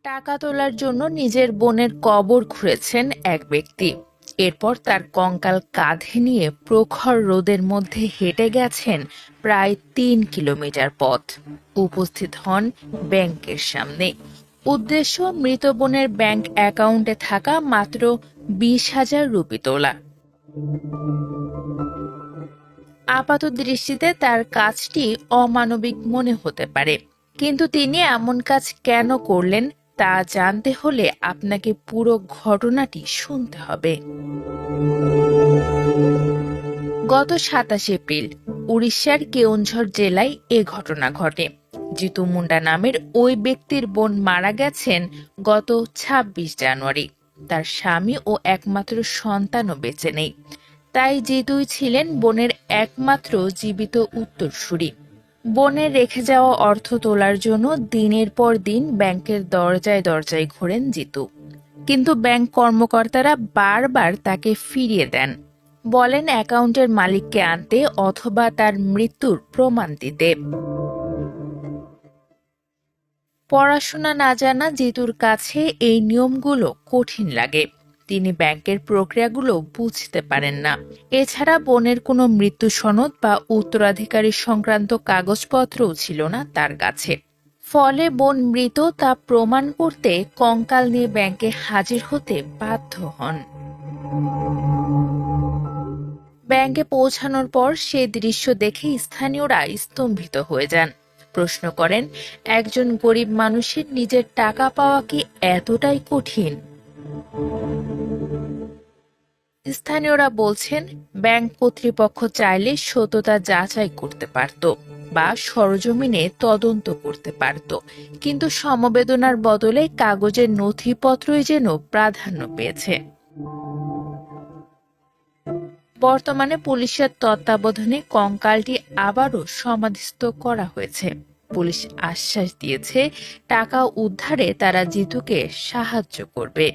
টাকা তোলার জন্য নিজের বোনের কবর খুঁড়েছেন এক ব্যক্তি। এরপর তার কঙ্কাল কাঁধে নিয়ে প্রখর রোদের মধ্যে হেঁটে গেছেন প্রায় ৩ কিলোমিটার পথ। উপস্থিত হন ব্যাংকের সামনে। উদ্দেশ্য মৃত বোনের ব্যাংক অ্যাকাউন্টে থাকা মাত্র ২০,০০০ রুপি তোলা। আপাত দৃষ্টিতে তার কাজটি অমানবিক মনে হতে পারে, কিন্তু তিনি এমন কাজ কেন করলেন তা জানতে হলে আপনাকে পুরো ঘটনাটি শুনতে হবে। গত ২৭ এপ্রিল উড়িষ্যার কেওনঝর জেলায় এ ঘটনা ঘটে। জিতু মুন্ডা নামের ওই ব্যক্তির বোন মারা গেছেন গত ২৬ জানুয়ারি। তার স্বামী ও একমাত্র সন্তানও বেঁচে নেই। তাই জিতুই ছিলেন বোনের একমাত্র জীবিত উত্তরসূরি। বোনের রেখে যাওয়া অর্থ তোলার জন্য দিনের পর দিন ব্যাংকের দরজায় দরজায় ঘোরেন জিতু, কিন্তু ব্যাংক কর্মকর্তারা বারবার তাকে ফিরিয়ে দেন। বলেন অ্যাকাউন্টের মালিককে আনতে অথবা তার মৃত্যুর প্রমাণ দিতে। পড়াশোনা না জানা জিতুর কাছে এই নিয়মগুলো কঠিন লাগে। তিনি ব্যাংকের প্রক্রিয়াগুলো বুঝতে পারেন না। এছাড়া বোনের কোনো মৃত্যু সনদ বা উত্তরাধিকারী সংক্রান্ত কাগজপত্রও ছিল না তার কাছে। ফলে বোন মৃত তা প্রমাণ করতে কঙ্কাল নিয়ে ব্যাংকে হাজির হতে বাধ্য হন। ব্যাংকে পৌঁছানোর পর সে দৃশ্য দেখে স্থানীয়রা স্তম্ভিত হয়ে যান। প্রশ্ন করেন, একজন গরিব মানুষের নিজের টাকা পাওয়া কি এতটাই কঠিন? স্থানীয়রা বলছেন, ব্যাংক কর্তৃপক্ষ চাইলে সততা যাচাই করতে পারত বা সরজমিনে তদন্ত করতে পারত, কিন্তু সমবেদনার বদলে কাগজের নথিপত্রই যেন প্রাধান্য পেয়েছে। বর্তমানে পুলিশের তত্ত্বাবধানে কঙ্কালটি আবারও সমাধিস্থ করা হয়েছে। পুলিশ আশ্বাস দিয়েছে, টাকা উদ্ধারে তারা জিতুকে সাহায্য করবে।